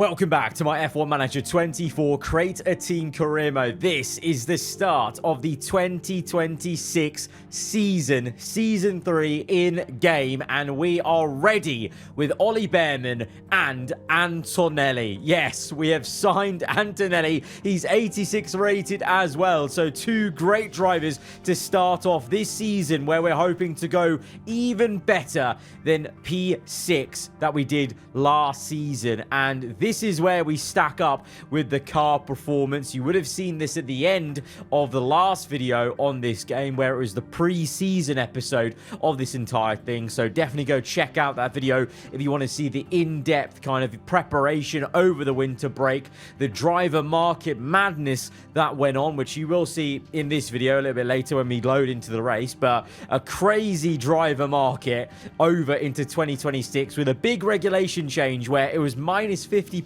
Welcome back to my F1 Manager 24 Create a Team career mode. This is the start of the 2026 season, Season 3 in-game, and we are ready with Ollie Bearman and Antonelli. Yes, we have signed Antonelli. He's 86 rated as well, so two great drivers to start off this season where we're hoping to go even better than P6 that we did last season, and this is where we stack up with the car performance. You would have seen this at the end of the last video on this game where it was the pre-season episode of this entire thing, so definitely go check out that video if you want to see the in-depth kind of preparation over the winter break, the driver market madness that went on, which you will see in this video a little bit later when we load into the race, but a crazy driver market over into 2026 with a big regulation change where it was minus 50%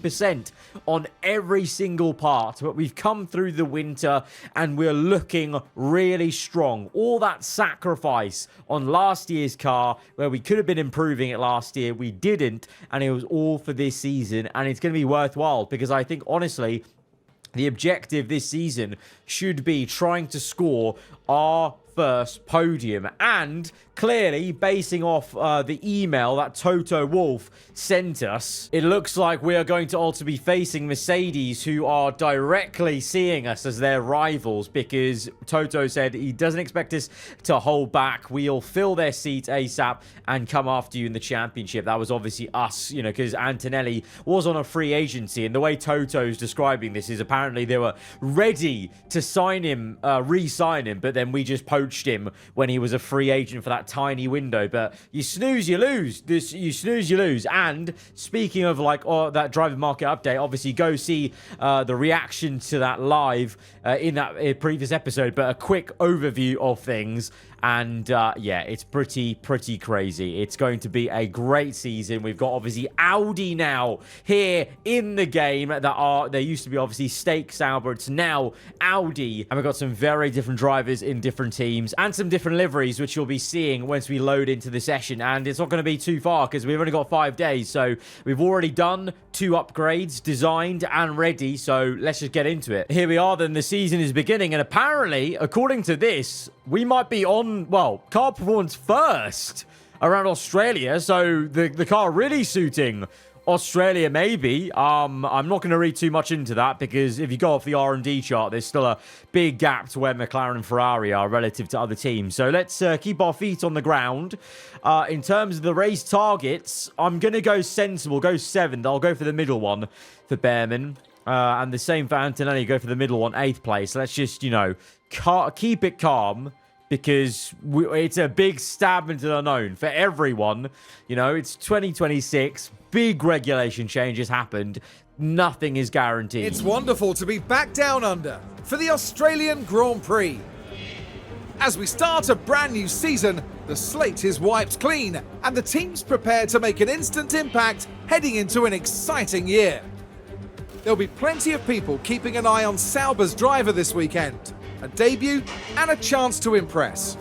on every single part, but we've come through the winter and we're looking really strong. All that sacrifice on last year's car where we could have been improving it last year, we didn't, and it was all for this season, and it's going to be worthwhile because I think honestly the objective this season should be trying to score our first podium, and clearly basing off the email that Toto Wolff sent us, it looks like we are going to also be facing Mercedes, who are directly seeing us as their rivals, because Toto said he doesn't expect us to hold back. We'll fill their seats ASAP and come after you in the championship. That was obviously us, you know, because Antonelli was on a free agency, and the way Toto's describing this is apparently they were ready to sign him, re-sign him, but then we just poached him when he was a free agent for that tiny window. But you snooze, you lose. You snooze, you lose. And speaking of like that driver market update, obviously go see the reaction to that live in that previous episode, but a quick overview of things. And yeah, it's pretty crazy. It's going to be a great season. We've got obviously Audi now here in the game there used to be obviously Stake Sauber. It's now Audi, and we've got some very different drivers in different teams and some different liveries, which you'll be seeing once we load into the session. And it's not going to be too far because we've only got 5 days, so we've already done 2 upgrades, designed and ready. So let's just get into it. Here we are. Then the season is beginning, and apparently, according to this, we might be on, well, car performance first around Australia, so the car really suiting Australia maybe. I'm not going to read too much into that because if you go off the R&D chart, there's still a big gap to where McLaren and Ferrari are relative to other teams. So let's keep our feet on the ground. In terms of the race targets, I'm going to go sensible, go 7th. I'll go for the middle one for Bearman. And the same for Antonelli, go for the middle one, 8th place. Let's just, you know, keep it calm, because it's a big stab into the unknown for everyone. You know, it's 2026. Big regulation changes happened. Nothing is guaranteed. It's wonderful to be back down under for the Australian Grand Prix. As we start a brand new season, the slate is wiped clean and the team's prepared to make an instant impact heading into an exciting year. There'll be plenty of people keeping an eye on Sauber's driver this weekend. A debut and a chance to impress.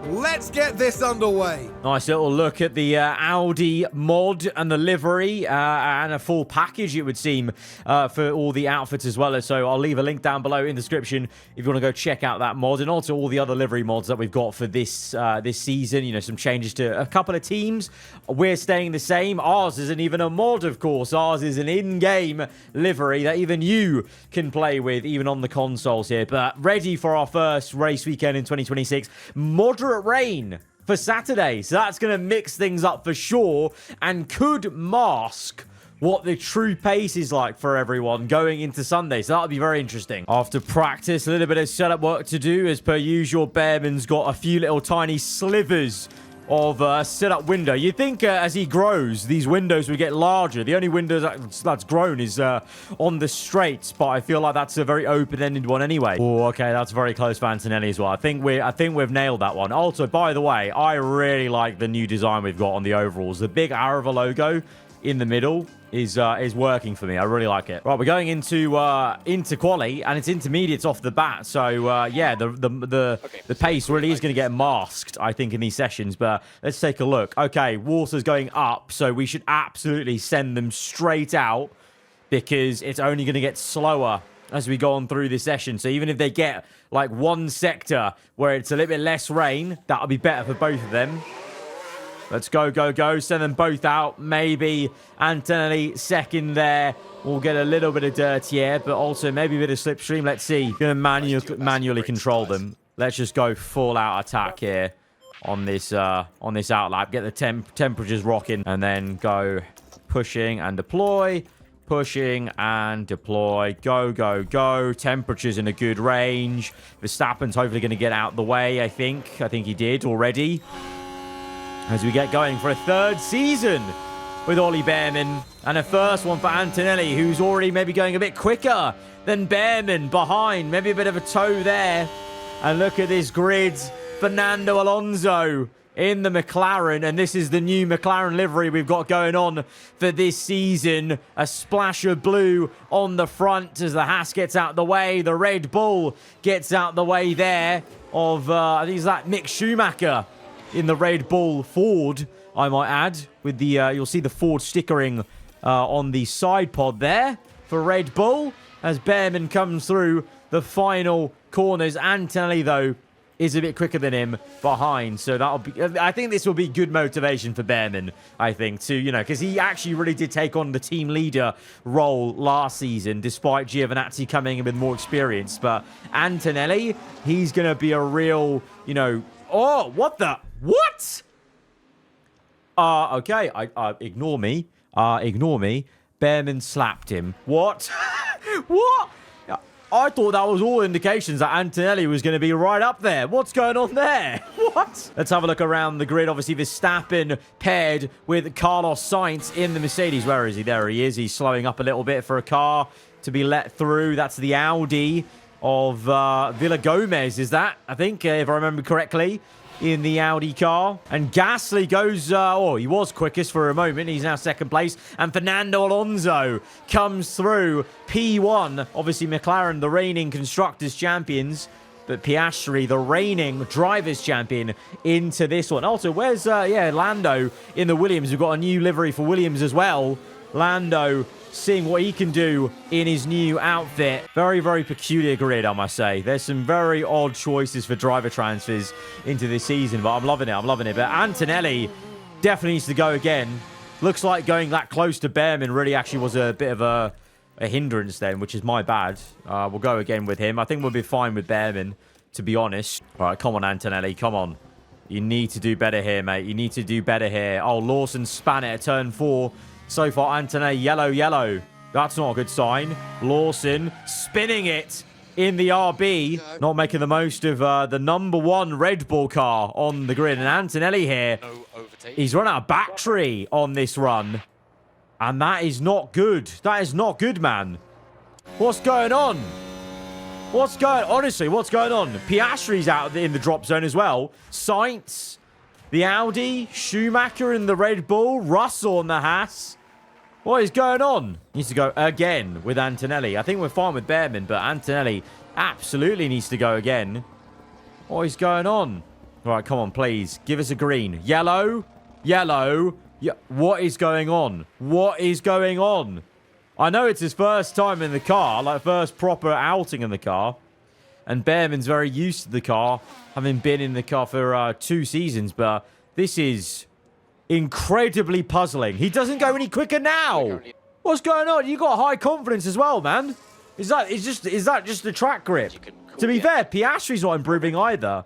Let's get this underway. Nice little look at the Audi mod and the livery and a full package, it would seem, for all the outfits as well. So I'll leave a link down below in the description if you want to go check out that mod, and also all the other livery mods that we've got for this this season. You know, some changes to a couple of teams. We're staying the same. Ours isn't even a mod, of course. Ours is an in-game livery that even you can play with, even on the consoles here. But ready for our first race weekend in 2026. Moderate rain for Saturday, so that's going to mix things up for sure and could mask what the true pace is like for everyone going into Sunday. So that'll be very interesting. After practice, a little bit of setup work to do. As per usual, Bearman's got a few little tiny slivers of setup window. You'd think as he grows, these windows would get larger. The only window that's grown is on the straights, but I feel like that's a very open-ended one anyway. Oh, okay, that's very close for Antonelli as well. I think we've nailed that one. Also, by the way, I really like the new design we've got on the overalls. The big aarava logo in the middle is working for me. I really like it. Right, we're going into quali, and it's intermediates off the bat. So yeah, the pace really is going to get masked, I think, in these sessions. But let's take a look. Okay, water's going up, so we should absolutely send them straight out. because it's only going to get slower as we go on through this session. So even if they get like one sector where it's a little bit less rain, that'll be better for both of them. Let's go, go, go. Send them both out. Maybe Antonelli second there. We'll get a little bit of dirty air, but also maybe a bit of slipstream. Let's see. Going to manually control them. Let's just go full out attack here on this outlap. Get the temperatures rocking, and then go pushing and deploy. Pushing and deploy. Go, go, go. Temperatures in a good range. Verstappen's hopefully going to get out the way, I think. I think he did already. As we get going for a third season with Ollie Bearman. And a first one for Antonelli, who's already maybe going a bit quicker than Bearman behind. Maybe a bit of a toe there. And look at this grid. Fernando Alonso in the McLaren. And this is the new McLaren livery we've got going on for this season. A splash of blue on the front as the Haas gets out the way. The Red Bull gets out the way there of, I think it's that Mick Schumacher in the Red Bull Ford, I might add, with the, you'll see the Ford stickering on the side pod there for Red Bull as Bearman comes through the final corners. Antonelli, though, is a bit quicker than him behind, so that'll be, I think this will be good motivation for Bearman, I think, to, you know, because he actually really did take on the team leader role last season, despite Giovinazzi coming in with more experience. But Antonelli, he's going to be a real, you know, oh, what the? What? Okay. Ignore me. Ignore me. Bearman slapped him. What? What? I thought that was all indications that Antonelli was going to be right up there. What's going on there? What? Let's have a look around the grid. Obviously, Verstappen paired with Carlos Sainz in the Mercedes. Where is he? There he is. He's slowing up a little bit for a car to be let through. That's the Audi of Villa Gomez, is that? I think, if I remember correctly, in the Audi car. And Gasly goes, oh, he was quickest for a moment. He's now second place. And Fernando Alonso comes through P1. Obviously, McLaren, the reigning Constructors champions. But Piastri, the reigning Drivers champion, into this one. Also, where's, Lando in the Williams? We've got a new livery for Williams as well. Lando seeing what he can do in his new outfit. Very, very peculiar grid, I must say. There's some very odd choices for driver transfers into this season, but I'm loving it. I'm loving it. But Antonelli definitely needs to go again. Looks like going that close to Bearman really actually was a bit of a hindrance then, which is my bad. We'll go again with him. I think we'll be fine with Bearman, to be honest. All right, come on, Antonelli. Come on. You need to do better here, mate. You need to do better here. Oh, Lawson span it at turn 4. So far, Antonelli, yellow, yellow. That's not a good sign. Lawson spinning it in the RB. Not making the most of the #1 Red Bull car on the grid. And Antonelli here, he's run out of battery on this run. And that is not good. That is not good, man. What's going on? What's going on? Honestly, what's going on? Piastri's out in the drop zone as well. Sainz, the Audi, Schumacher in the Red Bull, Russell on the Haas. What is going on? Needs to go again with Antonelli. I think we're fine with Bearman, but Antonelli absolutely needs to go again. What is going on? All right, come on, please. Give us a green. Yellow. Yellow. Yeah. What is going on? What is going on? I know it's his first time in the car, like first proper outing in the car. And Bearman's very used to the car, having been in the car for 2 seasons. But this is incredibly puzzling. He doesn't go any quicker now. What's going on? You got high confidence as well, man. Is that just the track grip? To be fair, Piastri's not improving either.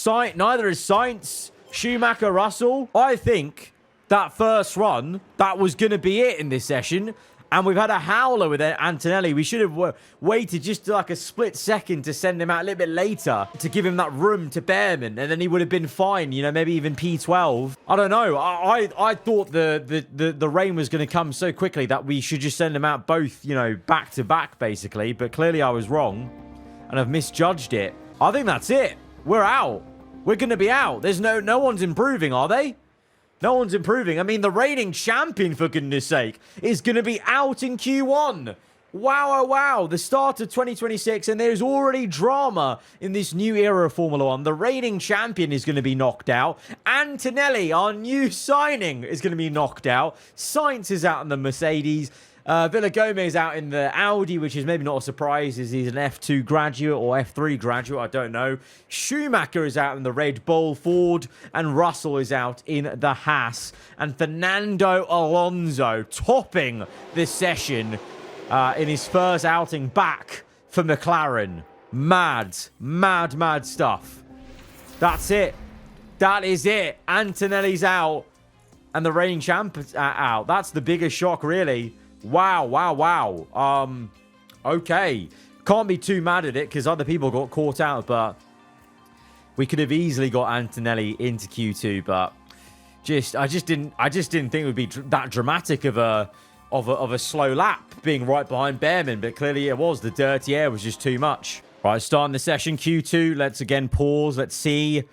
Neither is Sainz, Schumacher, Russell. I think that first run, that was going to be it in this session. And we've had a howler with Antonelli. We should have waited just like a split second to send him out a little bit later to give him that room to Bearman. And then he would have been fine, you know, maybe even P12. I don't know. I thought the rain was going to come so quickly that we should just send them out both, you know, back to back, basically. But clearly I was wrong and I've misjudged it. I think that's it. We're out. We're going to be out. There's no one's improving, are they? No one's improving. I mean, the reigning champion, for goodness sake, is going to be out in Q1. Wow, oh, wow. The start of 2026, and there's already drama in this new era of Formula 1. The reigning champion is going to be knocked out. Antonelli, our new signing, is going to be knocked out. Sainz is out in the Mercedes. Villa Gomez out in the Audi, which is maybe not a surprise, as he's an F2 graduate or F3 graduate, I don't know. Schumacher is out in the Red Bull Ford, and Russell is out in the Haas. And Fernando Alonso topping this session in his first outing back for McLaren. Mad, mad, mad stuff. That's it. That is it. Antonelli's out. And the reigning champ is out. That's the biggest shock, really. Wow, wow, wow. Okay. Can't be too mad at it because other people got caught out, but we could have easily got Antonelli into Q2, but I just didn't think it would be that dramatic of a slow lap being right behind Behrman, but clearly it was. The dirty air was just too much. Right, starting the session, Q2. Let's again pause. Let's see.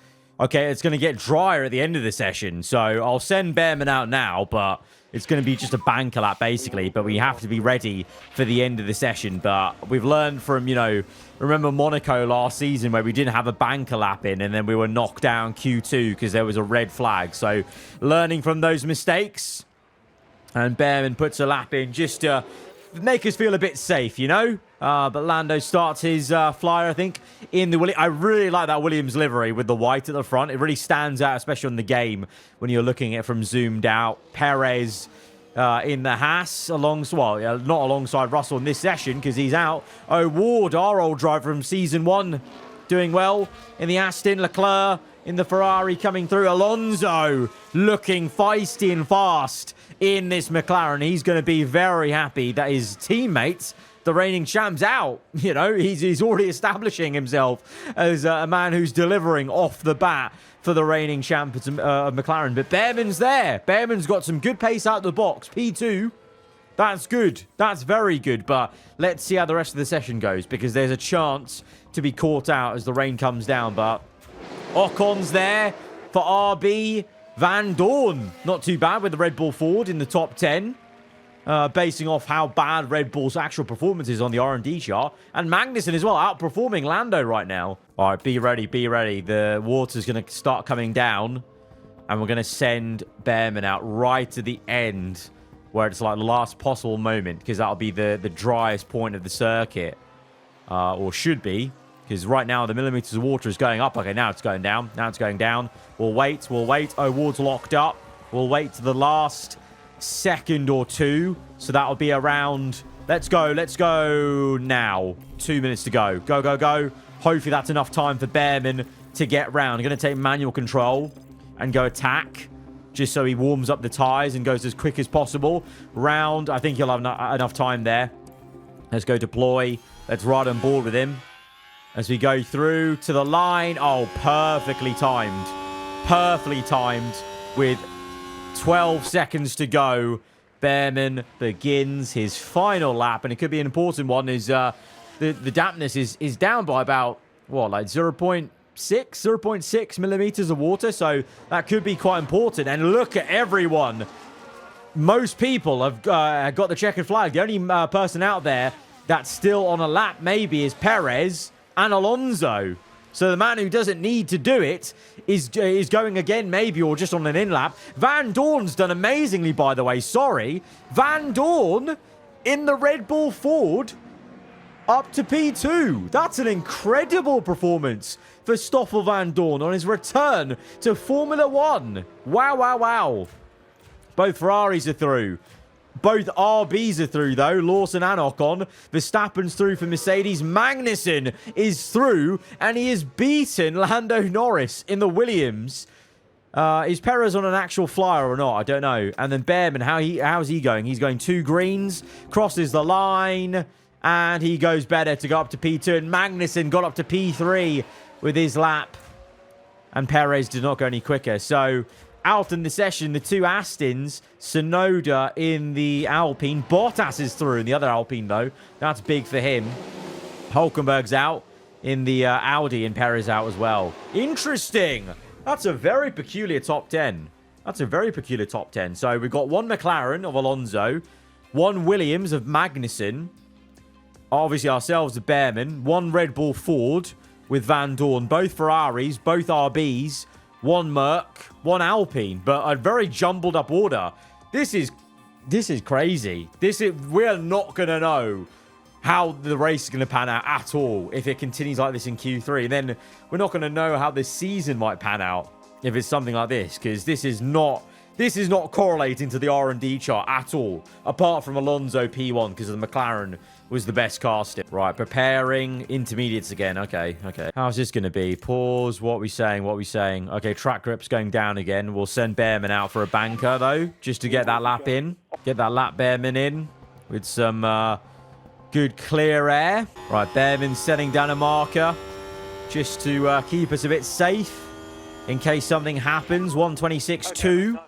Okay, it's going to get drier at the end of the session, so I'll send Behrman out now, but it's going to be just a banker lap, basically, but we have to be ready for the end of the session. But we've learned from, remember Monaco last season where we didn't have a banker lap in, and then we were knocked down Q2 because there was a red flag. So learning from those mistakes, and Behrman puts a lap in just to make us feel a bit safe, But Lando starts his flyer, I think, in the Williams. I really like that Williams livery with the white at the front. It really stands out, especially on the game when you're looking at it from zoomed out. Perez in the Haas, not alongside Russell in this session because he's out. O'Ward, our old driver from Season 1, doing well in the Aston. Leclerc in the Ferrari coming through. Alonso looking feisty and fast in this McLaren. He's going to be very happy that his teammates, the reigning champ's out. He's already establishing himself as a man who's delivering off the bat for the reigning champ of McLaren. But Behrman's there. Behrman's got some good pace out of the box. P2. That's good. That's very good. But let's see how the rest of the session goes, because there's a chance to be caught out as the rain comes down. But Ocon's there for RB. Van Dorn, not too bad with the Red Bull Ford in the top 10. Basing off how bad Red Bull's actual performance is on the R&D chart. And Magnussen as well, outperforming Lando right now. All right, be ready, be ready. The water's going to start coming down. And we're going to send Behrman out right to the end, where it's like the last possible moment, because that'll be the driest point of the circuit. Or should be. Because right now, the millimeters of water is going up. Okay, now it's going down. Now it's going down. We'll wait. We'll wait. Oh, Ward's locked up. We'll wait to the last second or two. So that'll be around... Let's go. Let's go now. 2 minutes to go. Go, go, go. Hopefully that's enough time for Behrman to get round. I'm going to take manual control and go attack, just so he warms up the tyres and goes as quick as possible. Round. I think he'll have enough time there. Let's go deploy. Let's ride on board with him as we go through to the line. Oh, perfectly timed. Perfectly timed with 12 seconds to go. Behrman begins his final lap, and it could be an important one. Is the dampness is down by about, what, like 0.6 millimeters of water, so that could be quite important. And look at everyone. Most people have got the checkered flag. The only person out there that's still on a lap maybe is Perez and Alonso. So the man who doesn't need to do it is going again maybe, or just on an in-lap. Van Dorn's done amazingly, by the way. Sorry. Van Dorn in the Red Bull Ford up to P2. That's an incredible performance for Stoffel Van Dorn on his return to Formula 1. Wow, wow, wow. Both Ferraris are through. Both RBs are through, though. Lawson and Ocon. Verstappen's through for Mercedes. Magnussen is through, and he has beaten Lando Norris in the Williams. Is Perez on an actual flyer or not? I don't know. And then Behrman, how's he going? He's going 2 greens, crosses the line, and he goes better to go up to P2. And Magnussen got up to P3 with his lap, and Perez did not go any quicker. So out in the session, the 2 Astons, Tsunoda in the Alpine. Bottas is through in the other Alpine, though. That's big for him. Hulkenberg's out in the Audi, and Perez out as well. Interesting. That's a very peculiar top 10. That's a very peculiar top 10. So we've got 1 McLaren of Alonso, 1 Williams of Magnussen, obviously ourselves of Behrman, 1 Red Bull Ford with Van Dorn, both Ferraris, both RBs, 1 Merc, 1 Alpine, but a very jumbled up order. This is This is crazy. We're not going to know how the race is going to pan out at all if it continues like this in Q3. And then we're not going to know how this season might pan out if it's something like this, because this is not correlating to the R&D chart at all, apart from Alonso P1, because the McLaren was the best casting. Right, preparing intermediates again. Okay. How's this going to be? Pause. What are we saying? Okay, track grip's going down again. We'll send Behrman out for a banker, though, just to get that lap in. Get that lap Behrman in with some good clear air. Right, Behrman setting down a marker just to keep us a bit safe in case something happens. 126.2.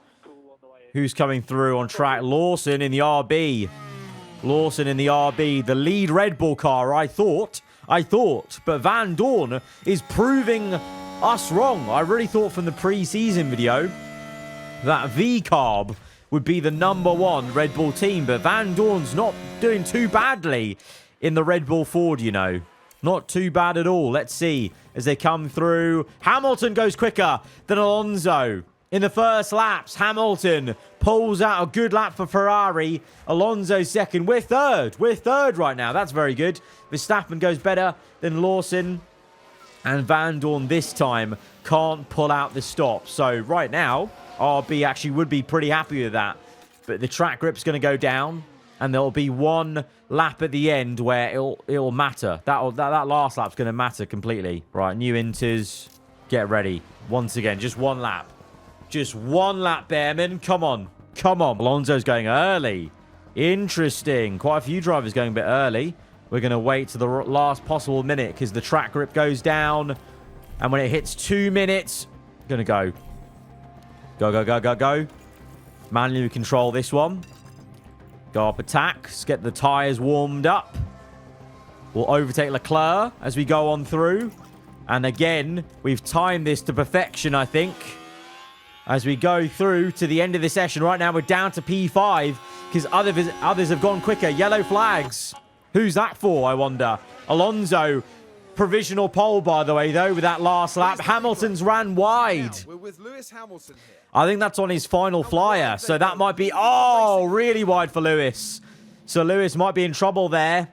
Who's coming through on track? Lawson in the RB. The lead Red Bull car, I thought. But Van Dorn is proving us wrong. I really thought from the pre-season video that V-Carb would be the #1 Red Bull team. But Van Dorn's not doing too badly in the Red Bull Ford, you know. Not too bad at all. Let's see as they come through. Hamilton goes quicker than Alonso. In the first laps, Hamilton pulls out a good lap for Ferrari. Alonso second. We're third. Right now. That's very good. Verstappen goes better than Lawson. And Van Dorn this time can't pull out the stop. So right now, RB actually would be pretty happy with that. But the track grip's going to go down. And there'll be one lap at the end where it'll matter. That last lap's going to matter completely. Right, new inters. Get ready. Once again, just one lap. Just one lap, Behrman. Come on. Alonso's going early. Interesting. Quite a few drivers going a bit early. We're going to wait to the last possible minute because the track grip goes down. And when it hits 2 minutes, going to go. Go. Manually control this one. Go up attacks. Get the tyres warmed up. We'll overtake Leclerc as we go on through. And again, we've timed this to perfection, I think. As we go through to the end of the session. Right now, we're down to P5 because others have gone quicker. Yellow flags. Who's that for, I wonder? Alonso, provisional pole, by the way, though, with that last lap. Hamilton's ran wide. We're with Lewis Hamilton here. I think that's on his final flyer. So that might be, really wide for Lewis. So Lewis might be in trouble there.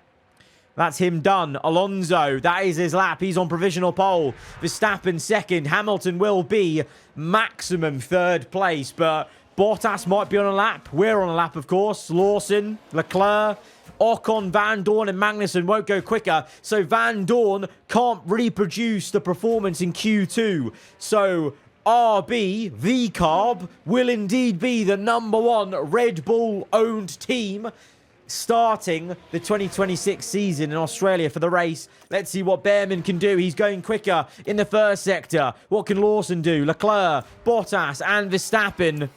That's him done. Alonso, that is his lap. He's on provisional pole. Verstappen second. Hamilton will be maximum third place. But Bottas might be on a lap. We're on a lap, of course. Lawson, Leclerc, Ocon, Van Dorn and Magnussen won't go quicker. So Van Dorn can't reproduce the performance in Q2. So RB, V-Carb, will indeed be the #1 Red Bull-owned team starting the 2026 season in Australia for the race. Let's see what Behrman can do. He's going quicker in the first sector. What can Lawson do? Leclerc, Bottas and Verstappen.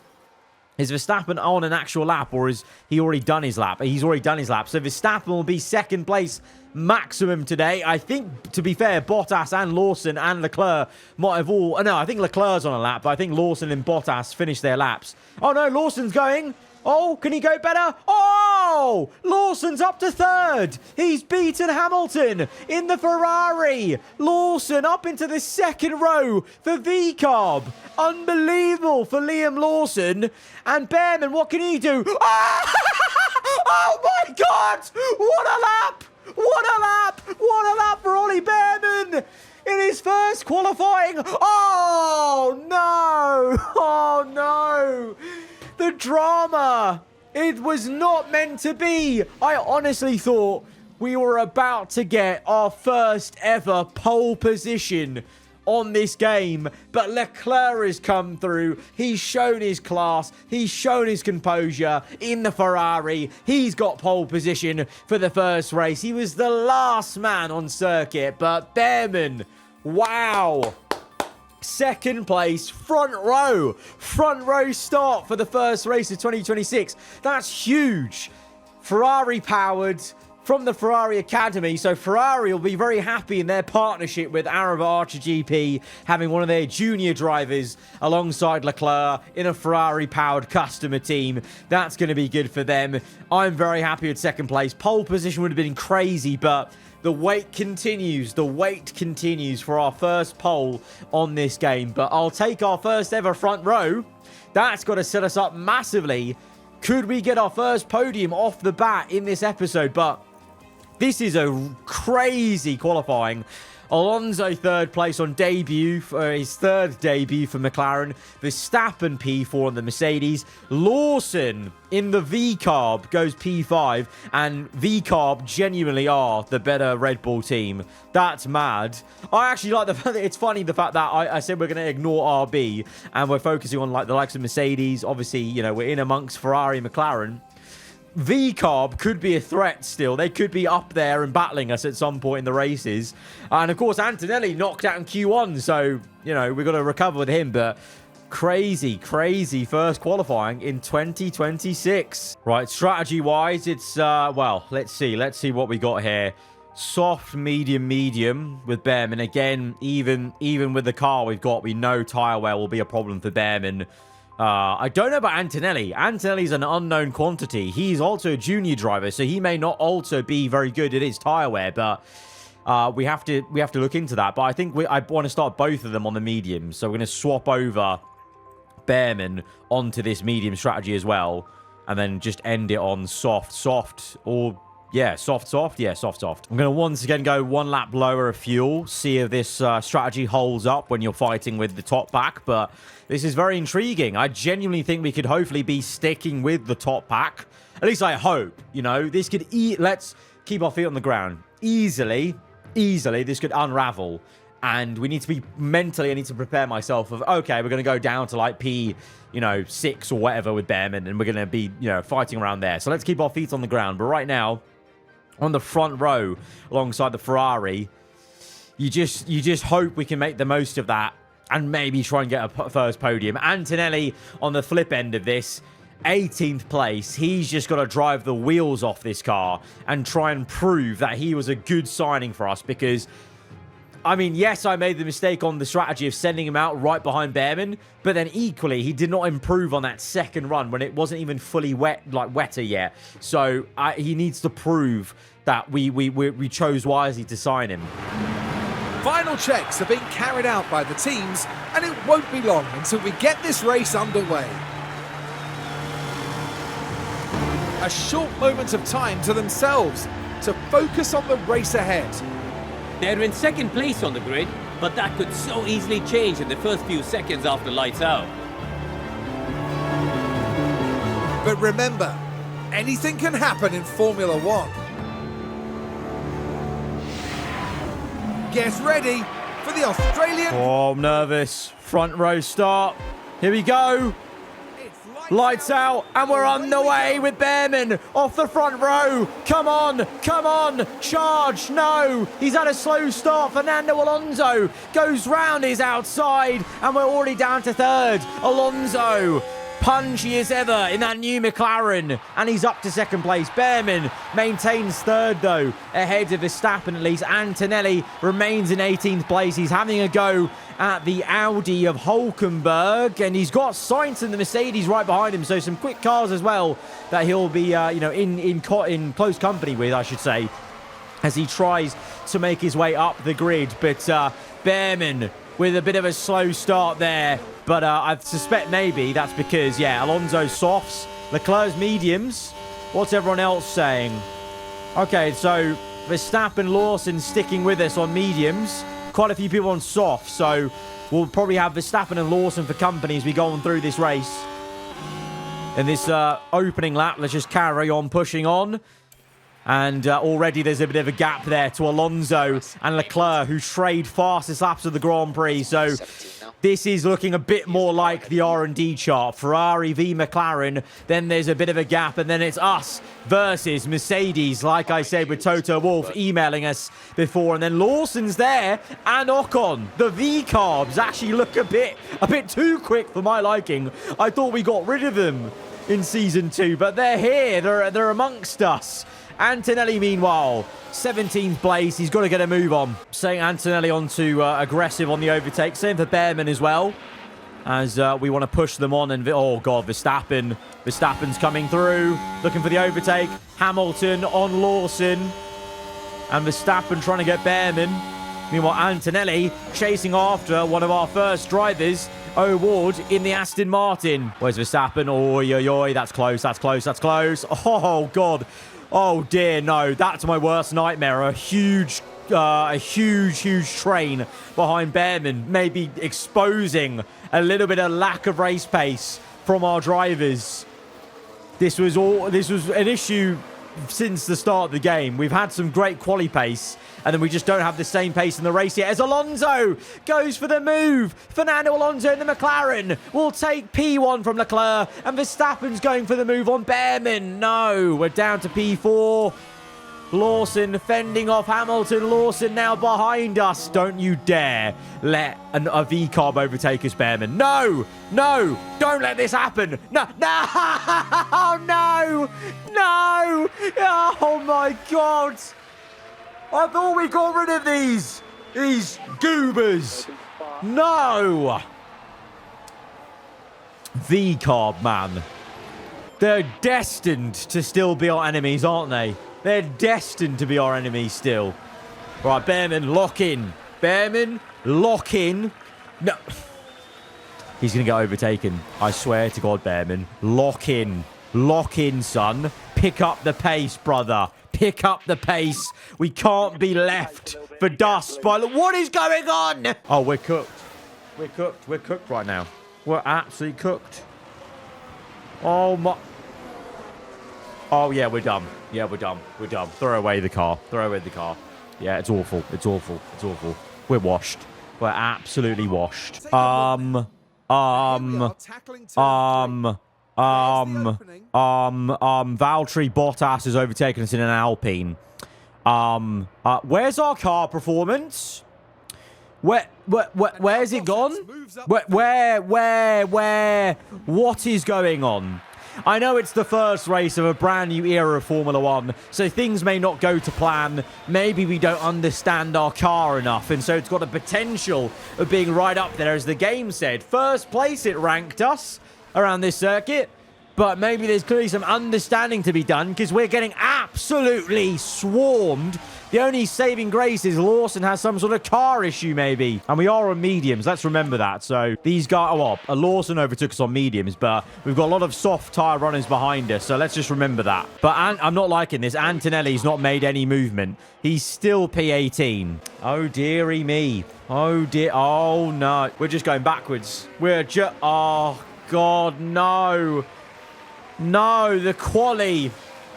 Is Verstappen on an actual lap or is he already done his lap? He's already done his lap. So Verstappen will be second place maximum today. I think, to be fair, Bottas and Lawson and Leclerc might have all... no, I think Leclerc's on a lap, but I think Lawson and Bottas finished their laps. Oh, no, Lawson's going... Oh, can he go better? Oh, Lawson's up to third. He's beaten Hamilton in the Ferrari. Lawson up into the second row for V-Carb. Unbelievable for Liam Lawson. And Behrman, what can he do? Oh my God! What a lap! What a lap for Ollie Behrman in his first qualifying. Oh no! The drama. It was not meant to be. I honestly thought we were about to get our first ever pole position on this game. But Leclerc has come through. He's shown his class. He's shown his composure in the Ferrari. He's got pole position for the first race. He was the last man on circuit. But Behrman, wow. Second place, front row start for the first race of 2026. That's huge. Ferrari powered from the Ferrari Academy. So Ferrari will be very happy in their partnership with aarava Archer GP, having one of their junior drivers alongside Leclerc in a Ferrari powered customer team. That's going to be good for them. I'm very happy with second place. Pole position would have been crazy, but the wait continues. The wait continues for our first pole on this game. But I'll take our first ever front row. That's got to set us up massively Could we get our first podium off the bat in this episode? But this is a crazy qualifying. Alonso third place on debut for his third debut for McLaren. Verstappen P4 on the Mercedes. Lawson in the V-Carb goes P5. And V-Carb genuinely are the better Red Bull team. That's mad. I actually like the fact that it's funny the fact that I said we're going to ignore RB. And we're focusing on like the likes of Mercedes. Obviously, you know, we're in amongst Ferrari and McLaren. V-Carb could be a threat still. They could be up there and battling us at some point in the races. And, of course, Antonelli knocked out in Q1. So, you know, we've got to recover with him. But crazy, crazy first qualifying in 2026. Right, strategy-wise, it's, well, let's see. Let's see what we got here. Soft, medium, medium with Behrman. Again, even with the car we've got, we know tyre wear will be a problem for Behrman. I don't know about Antonelli. Antonelli's an unknown quantity. He's also a junior driver, so he may not also be very good at his tyre wear, but we have to look into that. But I think I want to start both of them on the medium, so we're going to swap over Behrman onto this medium strategy as well, and then just end it on soft, or yeah, soft. Yeah, soft. I'm going to once again go one lap lower of fuel, see if this strategy holds up when you're fighting with the top pack, but this is very intriguing. I genuinely think we could hopefully be sticking with the top pack. At least I hope, you know. This could let's keep our feet on the ground. Easily, this could unravel. And we need to be mentally, I need to prepare myself of, okay, we're going to go down to like P, you know, 6 or whatever with Behrman, and we're going to be, you know, fighting around there. So let's keep our feet on the ground. But right now, on the front row alongside the Ferrari, you just hope we can make the most of that and maybe try and get a first podium. Antonelli on the flip end of this, 18th place. He's just got to drive the wheels off this car and try and prove that he was a good signing for us, because I mean, yes, I made the mistake on the strategy of sending him out right behind Behrman, but then equally, he did not improve on that second run when it wasn't even fully wetter yet. So he needs to prove that we chose wisely to sign him. Final checks are being carried out by the teams, and it won't be long until we get this race underway. A short moment of time to themselves to focus on the race ahead. They're in second place on the grid, but that could so easily change in the first few seconds after lights out. But remember, anything can happen in Formula One. Get ready for the Australian... Oh, I'm nervous. Front row start. Here we go. Lights out, and we're on the way with Behrman off the front row. Come on, charge. No, he's had a slow start. Fernando Alonso goes round his outside, and we're already down to third. Alonso, punchy as ever in that new McLaren, and he's up to second place. Behrman maintains third, though, ahead of Verstappen at least. Antonelli remains in 18th place. He's having a go at the Audi of Hulkenberg, and he's got Sainz and the Mercedes right behind him, so some quick cars as well that he'll be, you know, in close company with, I should say, as he tries to make his way up the grid. But Behrman with a bit of a slow start there, but I suspect maybe that's because, yeah, Alonso's softs, Leclerc's mediums. What's everyone else saying? Okay, so Verstappen, Lawson sticking with us on mediums. Quite a few people on soft, so we'll probably have Verstappen and Lawson for company as we go on through this race. In this opening lap, let's just carry on pushing on. And already there's a bit of a gap there to Alonso and Leclerc, who trade fastest laps of the Grand Prix. So this is looking a bit more like the R&D chart. Ferrari v McLaren, then there's a bit of a gap, and then it's us versus Mercedes, like I said, with Toto Wolff emailing us before. And then Lawson's there, and Ocon. The V-Carbs actually look a bit too quick for my liking. I thought we got rid of them in Season 2, but they're here. They're amongst us. Antonelli, meanwhile, 17th place. He's got to get a move on. Saying Antonelli onto aggressive on the overtake. Same for Behrman as well, as we want to push them on. And oh, God, Verstappen's coming through, looking for the overtake. Hamilton on Lawson. And Verstappen trying to get Behrman. Meanwhile, Antonelli chasing after one of our first drivers O'Ward in the Aston Martin. Where's Verstappen? Oi, oi, oi. That's close. That's close. That's close. Oh, God. Oh, dear. No, that's my worst nightmare. A huge train behind Behrman, maybe exposing a little bit of lack of race pace from our drivers. This was an issue since the start of the game. We've had some great quali pace, and then we just don't have the same pace in the race yet. As Alonso goes for the move. Fernando Alonso in the McLaren will take P1 from Leclerc, and Verstappen's going for the move on Behrman. No, we're down to P4. Lawson fending off Hamilton. Lawson now behind us. Don't you dare let a V-carb overtake us, Behrman. No! No! Don't let this happen! No! No! Oh, no! No! Oh, my God! I thought we got rid of these goobers. No! V-carb, man. They're destined to still be our enemies, aren't they? They're destined to be our enemies still. Right, Behrman, lock in. Behrman, lock in. No. He's going to get overtaken. I swear to God, Behrman. Lock in. Lock in, son. Pick up the pace, brother. Pick up the pace. We can't be left for dust. What is going on? Oh, we're cooked. We're cooked. We're cooked right now. We're absolutely cooked. Oh, my... Oh, yeah, we're done. Yeah, we're done. We're done. Throw away the car. Throw away the car. Yeah, it's awful. It's awful. It's awful. We're washed. We're absolutely washed. Valtteri Bottas has overtaken us in an Alpine. Where's our car performance? Where's it gone? Where? What is going on? I know it's the first race of a brand new era of Formula One, so things may not go to plan. Maybe we don't understand our car enough, and so it's got a potential of being right up there, as the game said. First place it ranked us around this circuit, but maybe there's clearly some understanding to be done, because we're getting absolutely swarmed. The only saving grace is Lawson has some sort of car issue, maybe. And we are on mediums. Let's remember that. So these guys... Well, Lawson overtook us on mediums, but we've got a lot of soft tyre runners behind us. So let's just remember that. But I'm not liking this. Antonelli's not made any movement. He's still P18. Oh, dearie me. Oh, dear. Oh, no. We're just going backwards. We're just... Oh, God, no. No, the quali...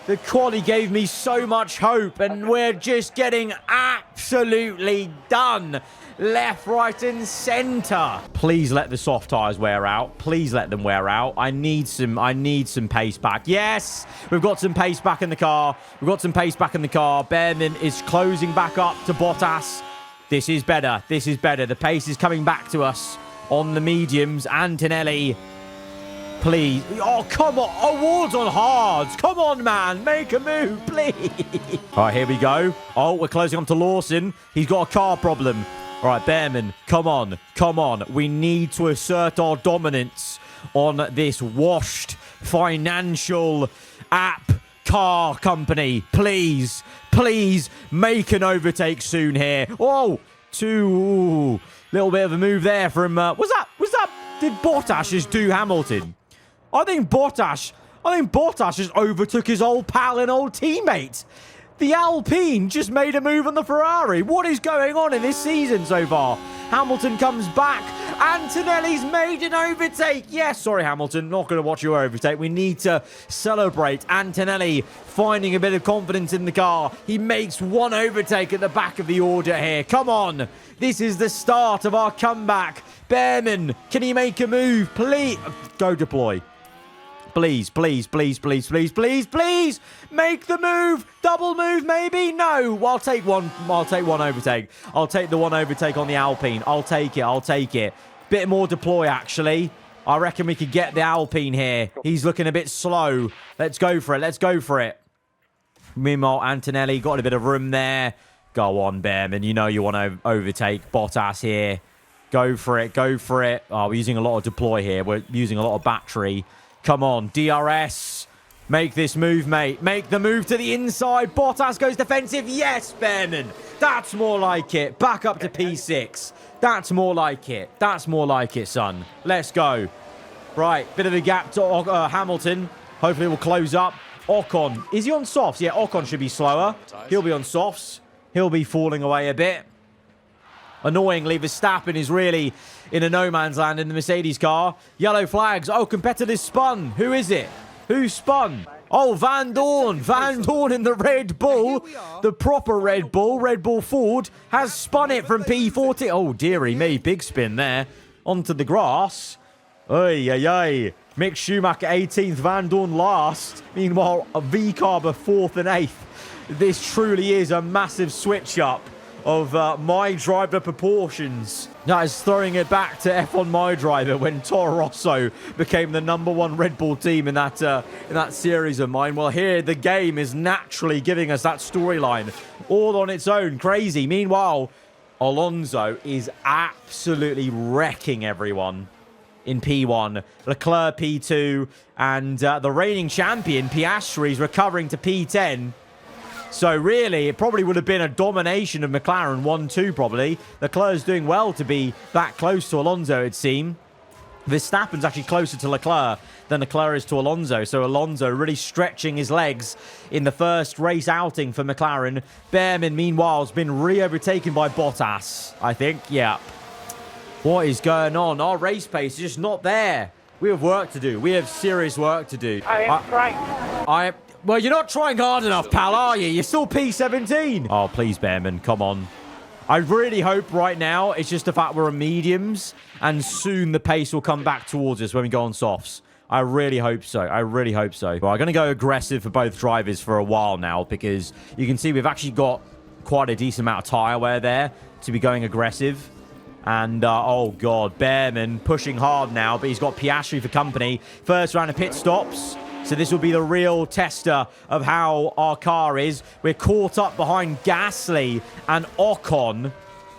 The quali gave me so much hope, and we're just getting absolutely done. Left, right, and centre. Please let the soft tyres wear out. Please let them wear out. I need some pace back. Yes! We've got some pace back in the car. We've got some pace back in the car. Behrman is closing back up to Bottas. This is better. This is better. The pace is coming back to us on the mediums. Antonelli... Please. Oh, come on. Awards on hards. Come on, man. Make a move, please. All right, here we go. Oh, we're closing on to Lawson. He's got a car problem. All right, Behrman. Come on. Come on. We need to assert our dominance on this washed financial app car company. Please. Please make an overtake soon here. Oh, little bit of a move there from... Was that... Did Bottas just do Hamilton? I think Bottas just overtook his old pal and old teammate. The Alpine just made a move on the Ferrari. What is going on in this season so far? Hamilton comes back. Antonelli's made an overtake. Yes, sorry, Hamilton. Not going to watch your overtake. We need to celebrate Antonelli finding a bit of confidence in the car. He makes one overtake at the back of the order here. Come on. This is the start of our comeback. Behrman, can he make a move? Please. Go deploy. Please, please, please, please, please, please, please. Make the move. Double move, maybe? No. I'll take one overtake. I'll take the one overtake on the Alpine. I'll take it. I'll take it. Bit more deploy, actually. I reckon we could get the Alpine here. He's looking a bit slow. Let's go for it. Let's go for it. Meanwhile, Antonelli got a bit of room there. Go on, Behrman. You know you want to overtake Bottas here. Go for it. Go for it. Oh, we're using a lot of deploy here. We're using a lot of battery. Come on, DRS. Make this move, mate. Make the move to the inside. Bottas goes defensive. Yes, Behrman. That's more like it. Back up to P6. That's more like it. That's more like it, son. Let's go. Right, bit of a gap to Hamilton. Hopefully we'll close up. Ocon. Is he on softs? Yeah, Ocon should be slower. He'll be on softs. He'll be falling away a bit. Annoyingly, Verstappen is really in a no man's land in the Mercedes car. Yellow flags. Oh, competitors spun. Who is it? Who spun? Oh, Van Dorn. Van Dorn in the Red Bull. The proper Red Bull. Red Bull Ford has spun it from P40. Oh, dearie me. Big spin there. Onto the grass. Oy, oy, oy. Mick Schumacher 18th. Van Dorn last. Meanwhile, V-Carber 4th and 8th. This truly is a massive switch up of My Driver proportions. That is throwing it back to F1 My Driver when Toro Rosso became the #1 Red Bull team in that series of mine. Well, here the game is naturally giving us that storyline all on its own. Crazy. Meanwhile, Alonso is absolutely wrecking everyone in P1. Leclerc P2 and the reigning champion Piastri is recovering to P10. So really, it probably would have been a domination of McLaren, 1-2 probably. Leclerc's doing well to be that close to Alonso, it seemed. Verstappen's actually closer to Leclerc than Leclerc is to Alonso. So Alonso really stretching his legs in the first race outing for McLaren. Behrman, meanwhile, has been re-overtaken by Bottas, I think. Yeah. What is going on? Our race pace is just not there. We have work to do. We have serious work to do. Well, you're not trying hard enough, pal, are you? You're still P17. Oh, please, Behrman, come on. I really hope right now it's just the fact we're on mediums and soon the pace will come back towards us when we go on softs. I really hope so. I really hope so. Well, I'm going to go aggressive for both drivers for a while now because you can see we've actually got quite a decent amount of tyre wear there to be going aggressive. And, oh, God, Behrman pushing hard now, but he's got Piastri for company. First round of pit stops. So this will be the real tester of how our car is. We're caught up behind Gasly and Ocon.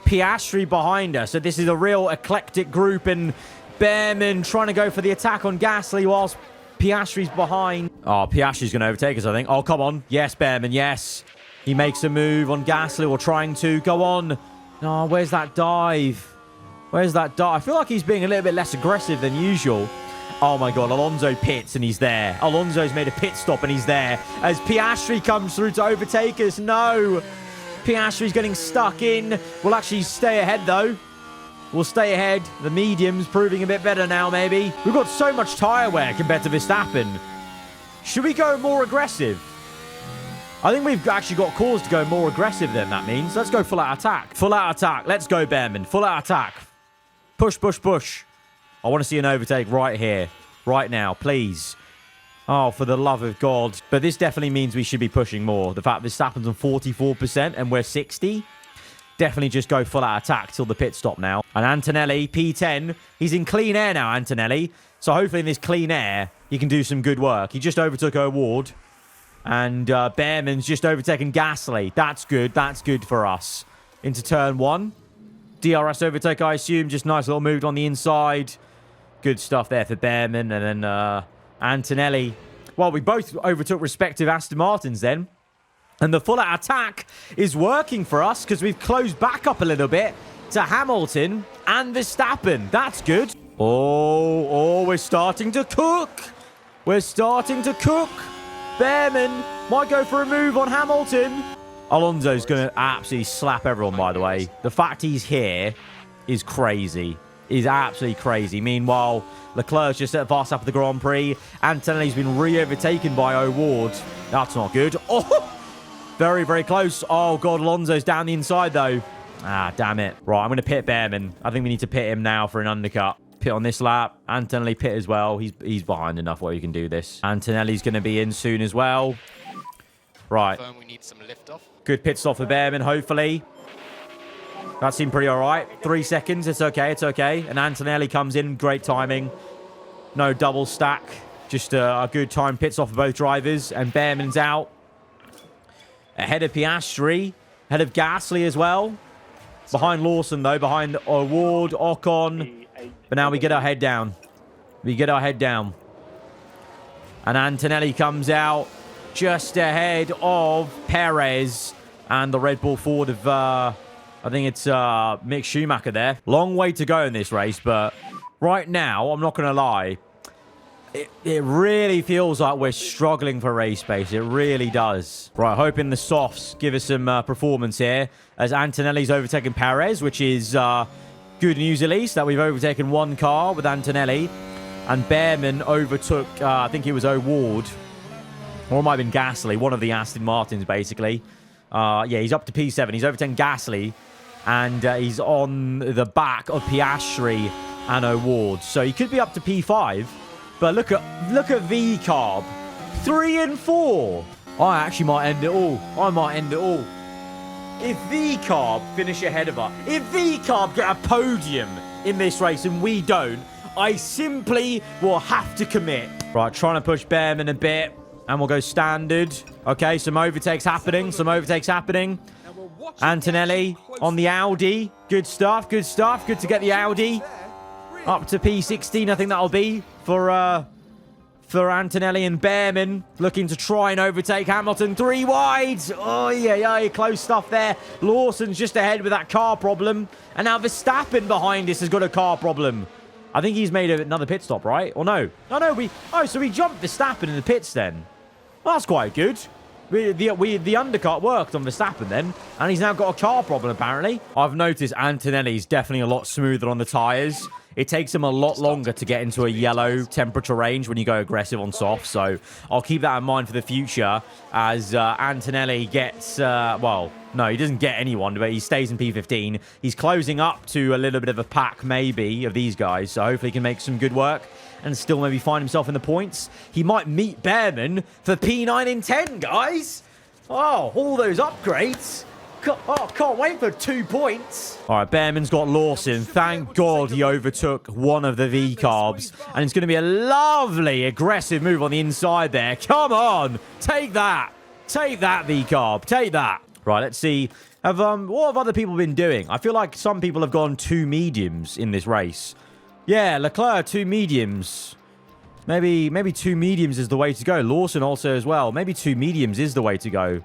Piastri behind us. So this is a real eclectic group. And Behrman trying to go for the attack on Gasly whilst Piastri's behind. Oh, Piastri's going to overtake us, I think. Oh, come on. Yes, Behrman, yes. He makes a move on Gasly or trying to. Go on. Oh, where's that dive? Where's that dive? I feel like he's being a little bit less aggressive than usual. Oh, my God. Alonso pits, and he's there. Alonso's made a pit stop, and he's there. As Piastri comes through to overtake us. No. Piastri's getting stuck in. We'll actually stay ahead, though. We'll stay ahead. The medium's proving a bit better now, maybe. We've got so much tyre wear compared to Verstappen. Should we go more aggressive? I think we've actually got cause to go more aggressive then, that means. Let's go full out attack. Full out attack. Let's go, Behrman. Full out attack. Push, push, push. I want to see an overtake right here. Right now, please. Oh, for the love of God. But this definitely means we should be pushing more. The fact Verstappen's on 44% and we're 60. Definitely just go full out attack till the pit stop now. And Antonelli, P10. He's in clean air now, Antonelli. So hopefully in this clean air, he can do some good work. He just overtook O'Ward. And Behrman's just overtaken Gasly. That's good. That's good for us. Into turn 1. DRS overtake, I assume. Just nice little move on the inside. Good stuff there for Behrman. And then Antonelli. Well, we both overtook respective Aston Martins then. And the full-out attack is working for us because we've closed back up a little bit to Hamilton and Verstappen. That's good. Oh, we're starting to cook. We're starting to cook. Behrman might go for a move on Hamilton. Alonso's going to absolutely slap everyone, by the way. The fact he's here is crazy. Is absolutely crazy. Meanwhile, Leclerc's just set fast up at the Grand Prix. Antonelli's been re-overtaken by O'Ward. That's not good. Oh, very, very close. Oh, God, Alonso's down the inside, though. Ah, damn it. Right, I'm going to pit Behrman. I think we need to pit him now for an undercut. Pit on this lap. Antonelli pit as well. He's behind enough where he can do this. Antonelli's going to be in soon as well. Right. We need some lift off. Good pit stop for Behrman, hopefully. That seemed pretty all right. 3 seconds. It's okay. It's okay. And Antonelli comes in. Great timing. No double stack. Just a good time pit stop for both drivers. And Behrman's out. Ahead of Piastri. Ahead of Gasly as well. Behind Lawson, though. Behind O'Ward, Ocon. But now we get our head down. We get our head down. And Antonelli comes out just ahead of Perez. And the Red Bull Ford of, I think it's Mick Schumacher there. Long way to go in this race, but right now, I'm not going to lie, it really feels like we're struggling for race pace. It really does. Right, hoping the softs give us some performance here as Antonelli's overtaken Perez, which is good news at least that we've overtaken one car with Antonelli. And Behrman overtook, I think it was O'Ward, or it might have been Gasly, one of the Aston Martins, basically. Yeah, he's up to P7. He's overtaken Gasly, and he's on the back of Piastri and O'Ward. So he could be up to P5. But look at VCarb. 3 and 4. I actually might end it all. I might end it all. If VCarb finish ahead of us, if VCarb get a podium in this race and we don't, I simply will have to commit. Right, trying to push Behrman a bit. And we'll go standard. Okay, some overtakes happening. Some overtakes happening. Antonelli on the Audi. Good stuff, good stuff. Good to get the Audi. Up to P16, I think that'll be for Antonelli and Behrman. Looking to try and overtake Hamilton. 3 wide. Oh, yeah, close stuff there. Lawson's just ahead with that car problem. And now Verstappen behind us has got a car problem. I think he's made another pit stop, right? Or no? No, so we jumped Verstappen in the pits then. Well, that's quite good. The undercut worked on Verstappen then, and he's now got a car problem, apparently. I've noticed Antonelli's definitely a lot smoother on the tyres. It takes him a lot longer to get into a yellow temperature range when you go aggressive on soft, so I'll keep that in mind for the future as Antonelli gets, well, no, he doesn't get anyone, but he stays in P15. He's closing up to a little bit of a pack, maybe, of these guys, so hopefully he can make some good work and still maybe find himself in the points. He might meet Behrman for P9 and 10, guys. Oh, all those upgrades. Oh, can't wait for 2 points. All right, Behrman's got Lawson. Thank God he overtook one of the V-carbs. And it's going to be a lovely, aggressive move on the inside there. Come on. Take that. Take that, V-carb. Take that. Right, let's see. What have other people been doing? I feel like some people have gone 2 mediums in this race. Yeah, Leclerc, 2 mediums. Maybe 2 mediums is the way to go. Lawson also as well. Maybe 2 mediums is the way to go.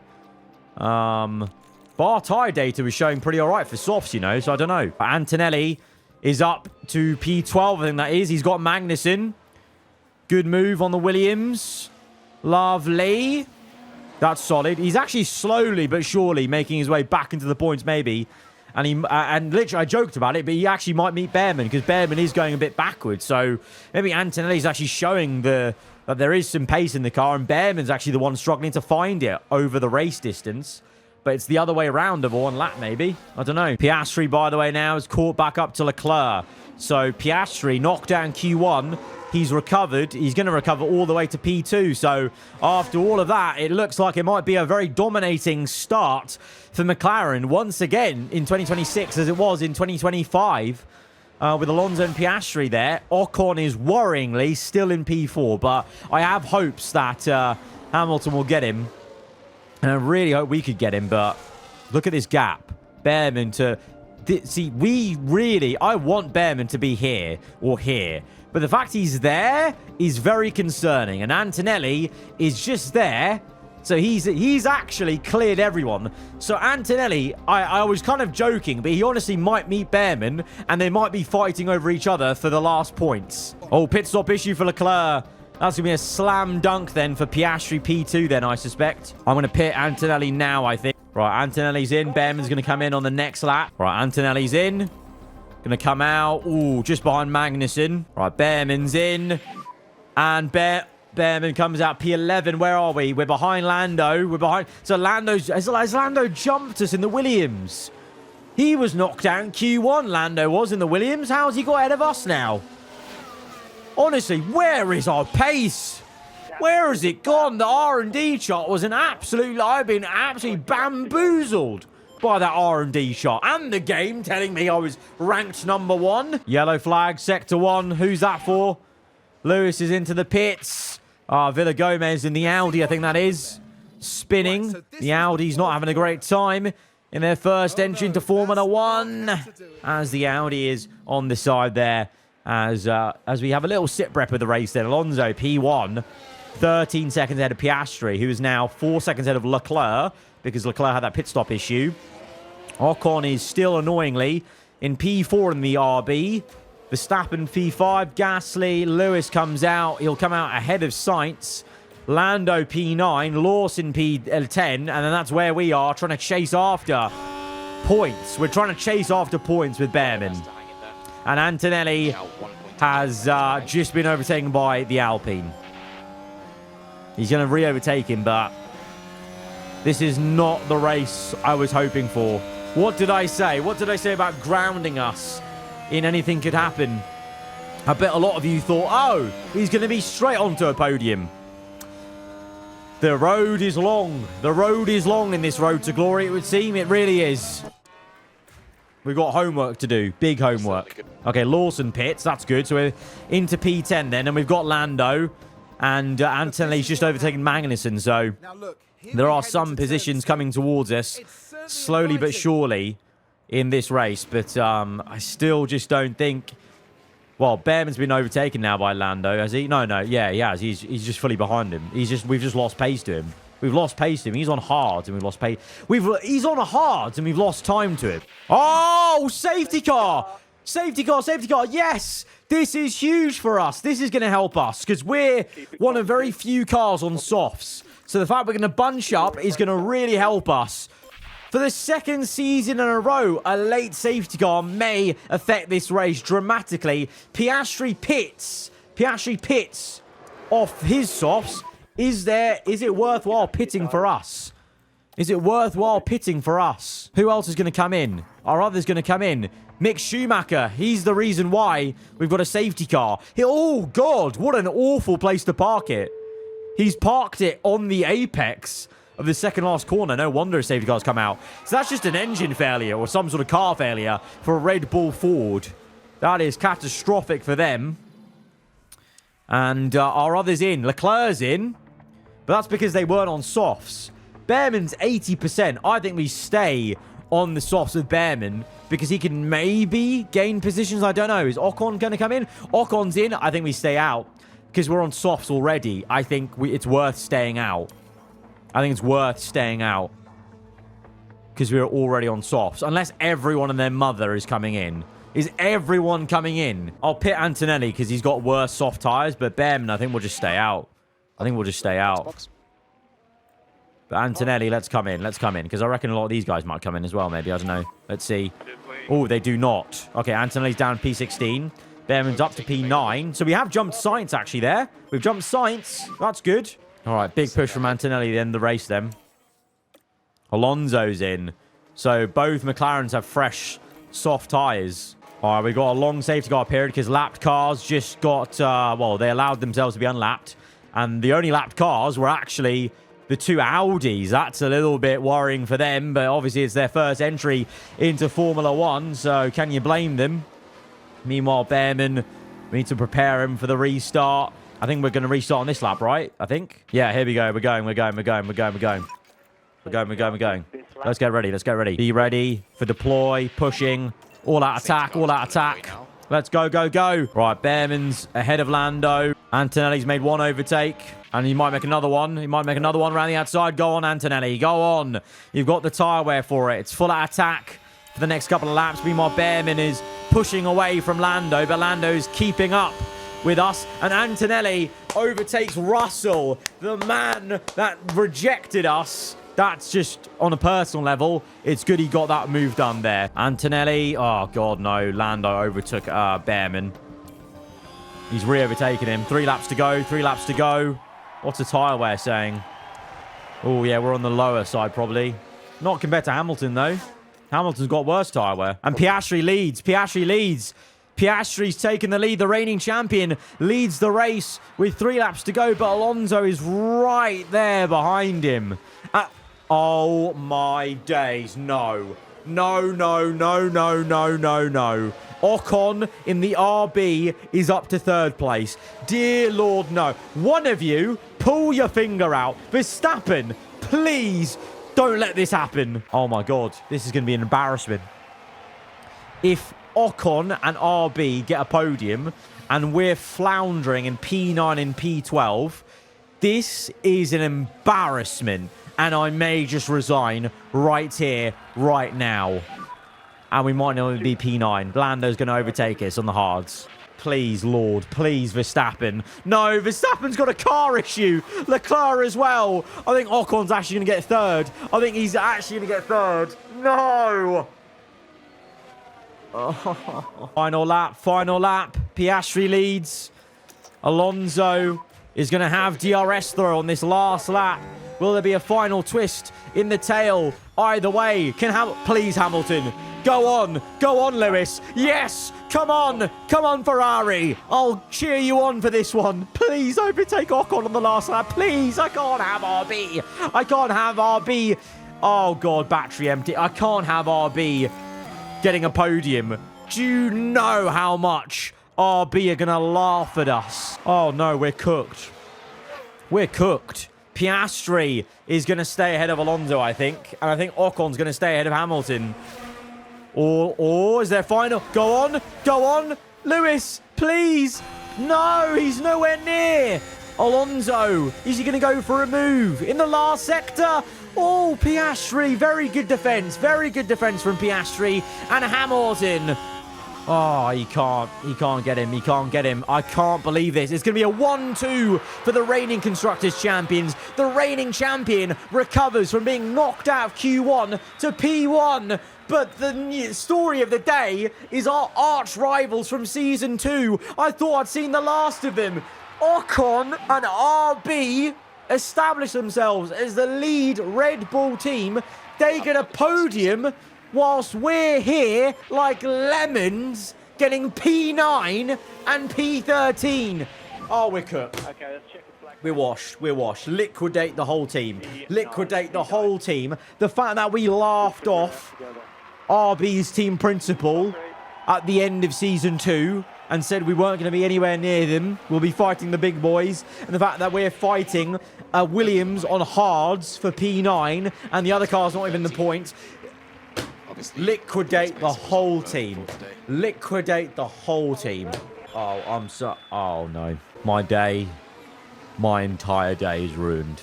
But our tyre data was showing pretty all right for softs, you know, so I don't know. But Antonelli is up to P12, I think that is. He's got Magnussen. Good move on the Williams. Lovely. That's solid. He's actually slowly but surely making his way back into the points, maybe. And literally, I joked about it, but he actually might meet Behrman because Behrman is going a bit backwards. So maybe Antonelli's actually showing that there is some pace in the car, and Behrman's actually the one struggling to find it over the race distance. But it's the other way around of one lap, maybe. I don't know. Piastri, by the way, now is caught back up to Leclerc. So Piastri knocked down Q1. He's recovered. He's going to recover all the way to P2. So after all of that, it looks like it might be a very dominating start for McLaren once again in 2026 as it was in 2025 with Alonso and Piastri there. Ocon is worryingly still in P4, but I have hopes that Hamilton will get him. And I really hope we could get him, but look at this gap. Behrman to... See, I want Behrman to be here or here. But the fact he's there is very concerning. And Antonelli is just there. So he's actually cleared everyone. So Antonelli, I was kind of joking, but he honestly might meet Behrman. And they might be fighting over each other for the last points. Oh, pit stop issue for Leclerc. That's going to be a slam dunk then for Piastri P2 then, I suspect. I'm going to pit Antonelli now, I think. Right, Antonelli's in. Behrman's going to come in on the next lap. Right, Antonelli's in. Going to come out. Ooh, just behind Magnussen. Right, Behrman's in. And Behrman comes out P11. Where are we? We're behind Lando. We're behind... So has Lando jumped us in the Williams? He was knocked down Q1, Lando was in the Williams. How's he got ahead of us now? Honestly, where is our pace? Where has it gone? The R&D shot was an absolute... I've been absolutely bamboozled by that R&D shot. And the game telling me I was ranked number 1. Yellow flag, sector 1. Who's that for? Lewis is into the pits. Villa Gomez in the Audi, I think that is. Spinning. The Audi's not having a great time in their first entry into Formula 1. As the Audi is on the side there. As we have a little sit rep of the race then. Alonso, P1. 13 seconds ahead of Piastri, who is now 4 seconds ahead of Leclerc, because Leclerc had that pit stop issue. Ocon is still annoyingly in P4 in the RB. Verstappen P5, Gasly, Lewis comes out. He'll come out ahead of Sainz. Lando P9, Lawson P10, and then that's where we are, trying to chase after points. We're trying to chase after points with Behrman. And Antonelli has just been overtaken by the Alpine. He's going to re-overtake him, but this is not the race I was hoping for. What did I say? What did I say about grounding us in anything could happen? I bet a lot of you thought, oh, he's going to be straight onto a podium. The road is long. The road is long in this road to glory, it would seem. It really is. We've got homework to do. Big homework. Okay, Lawson pits. That's good. So we're into P10 then. And we've got Lando. And Antonelli's just overtaken Magnussen. So there are some positions coming towards us slowly but surely in this race. But I still just don't think... Well, Behrman's been overtaken now by Lando, has he? No. Yeah, he has. He's just fully behind him. We've just lost pace to him. We've lost pace to him. He's on hard and we've lost pace. He's on a hard and we've lost time to him. Oh, safety car. Safety car, safety car. Yes, this is huge for us. This is going to help us because we're one of very few cars on softs. So the fact we're going to bunch up is going to really help us. For the second season in a row, a late safety car may affect this race dramatically. Piastri pits. Piastri pits off his softs. Is it worthwhile pitting for us? Is it worthwhile pitting for us? Who else is going to come in? Our other's going to come in. Mick Schumacher. He's the reason why we've got a safety car. Oh, God. What an awful place to park it. He's parked it on the apex of the second last corner. No wonder a safety car's come out. So that's just an engine failure or some sort of car failure for Red Bull Ford. That is catastrophic for them. And our other's in. Leclerc's in. But that's because they weren't on softs. Behrman's 80%. I think we stay on the softs with Behrman because he can maybe gain positions. I don't know. Is Ocon going to come in? Ocon's in. I think we stay out because we're on softs already. I think it's worth staying out. I think it's worth staying out because we're already on softs. Unless everyone and their mother is coming in. Is everyone coming in? I'll pit Antonelli because he's got worse soft tyres. But Behrman, I think we'll just stay out. I think we'll just stay out. But Antonelli, let's come in. Let's come in. Because I reckon a lot of these guys might come in as well, maybe. I don't know. Let's see. Oh, they do not. Okay, Antonelli's down P16. Behrman's up to P9. So we have jumped Sainz, actually, there. We've jumped Sainz. That's good. All right, big push from Antonelli at the end of the race, then. Alonso's in. So both McLarens have fresh, soft tyres. All right, we've got a long safety car period because lapped cars just got... well, they allowed themselves to be unlapped. And the only lapped cars were actually the two Audis. That's a little bit worrying for them, but obviously it's their first entry into Formula 1, so can you blame them? Meanwhile, Behrman, we need to prepare him for the restart. I think we're going to restart on this lap, right? I think. Yeah, here we go. We're going. Let's get ready. Let's get ready. Be ready for deploy, pushing, all out attack, all out attack. Let's go, go, go. Right, Behrman's ahead of Lando. Antonelli's made one overtake. And he might make another one. He might make another one around the outside. Go on, Antonelli. Go on. You've got the tyre wear for it. It's full out attack for the next couple of laps. Meanwhile, Behrman is pushing away from Lando. But Lando's keeping up with us. And Antonelli overtakes Russell, the man that rejected us. That's just, on a personal level, it's good he got that move done there. Antonelli, oh God, no. Lando overtook Behrman. He's re-overtaken him. 3 laps to go, 3 laps to go. What's the tyre wear saying? Oh, yeah, we're on the lower side, probably. Not compared to Hamilton, though. Hamilton's got worse tyre wear. And Piastri leads. Piastri leads. Piastri's taken the lead. The reigning champion leads the race with 3 laps to go, but Alonso is right there behind him. Oh, my days. No. No, no, no, no, no, no, no. Ocon in the RB is up to 3rd place. Dear Lord, no. One of you, pull your finger out. Verstappen, please don't let this happen. Oh, my God. This is going to be an embarrassment. If Ocon and RB get a podium and we're floundering in P9 and P12, This is an embarrassment. And I may just resign right here, right now. And we might not be P9. Lando's going to overtake us on the hards. Please, Lord. Please, Verstappen. No, Verstappen's got a car issue. Leclerc as well. I think Ocon's actually going to get third. I think he's actually going to get third. No. Oh. Final lap. Final lap. Piastri leads. Alonso is going to have DRS throw on this last lap. Will there be a final twist in the tail? Either way, please, Hamilton. Go on, Lewis. Yes, come on, Ferrari. I'll cheer you on for this one. Please overtake Ocon on the last lap. Please, I can't have RB. I can't have RB. Oh, God, battery empty. I can't have RB getting a podium. Do you know how much RB are going to laugh at us? Oh, no, we're cooked. We're cooked. Piastri is going to stay ahead of Alonso, I think. And I think Ocon's going to stay ahead of Hamilton. Or is there final? Go on. Lewis, please. No, he's nowhere near. Alonso, is he going to go for a move in the last sector? Oh, Piastri, very good defense. Very good defense from Piastri. And Hamilton. Oh, he can't get him. He can't get him. I can't believe this. It's going to be a 1-2 for the reigning Constructors' Champions. The reigning champion recovers from being knocked out of Q1 to P1. But the story of the day is our arch rivals from Season 2. I thought I'd seen the last of them. Ocon and RB establish themselves as the lead Red Bull team. They get a podium whilst we're here like lemons getting P9 and P13. Oh, we're cooked. Okay, let's check the flag. We're washed. Liquidate the whole team. Liquidate the whole team. The fact that we laughed off RB's team principal at the end of Season 2 and said we weren't going to be anywhere near them. We'll be fighting the big boys. And the fact that we're fighting Williams on hards for P9 and the other car's not even the point. Liquidate the whole team. Liquidate the whole team. Oh, no. My entire day is ruined.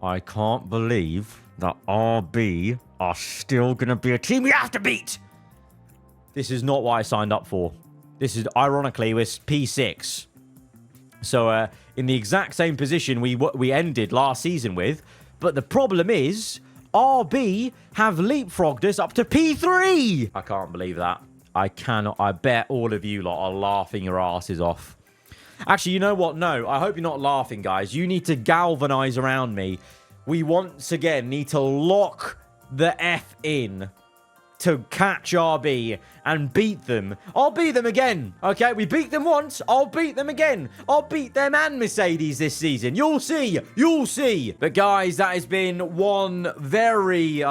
I can't believe that RB are still going to be a team we have to beat. This is not what I signed up for. This is, ironically, we're P6. So, in the exact same position we ended last season with. But the problem is, RB have leapfrogged us up to P3. I can't believe that. I cannot. I bet all of you lot are laughing your asses off. Actually, you know what? No, I hope you're not laughing, guys. You need to galvanize around me. We once again need to lock the F in to catch RB and beat them. I'll beat them again, okay? We beat them once. I'll beat them again. I'll beat them and Mercedes this season. You'll see. You'll see. But guys, that has been one very,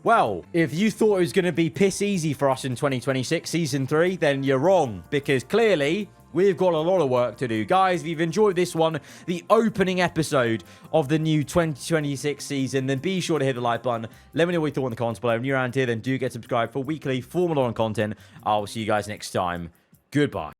well, if you thought it was going to be piss easy for us in 2026 Season 3, then you're wrong. Because clearly, we've got a lot of work to do. Guys, if you've enjoyed this one, the opening episode of the new 2026 season, then be sure to hit the like button. Let me know what you thought in the comments below. If you're around here, then do get subscribed for weekly Formula 1 content. I'll see you guys next time. Goodbye.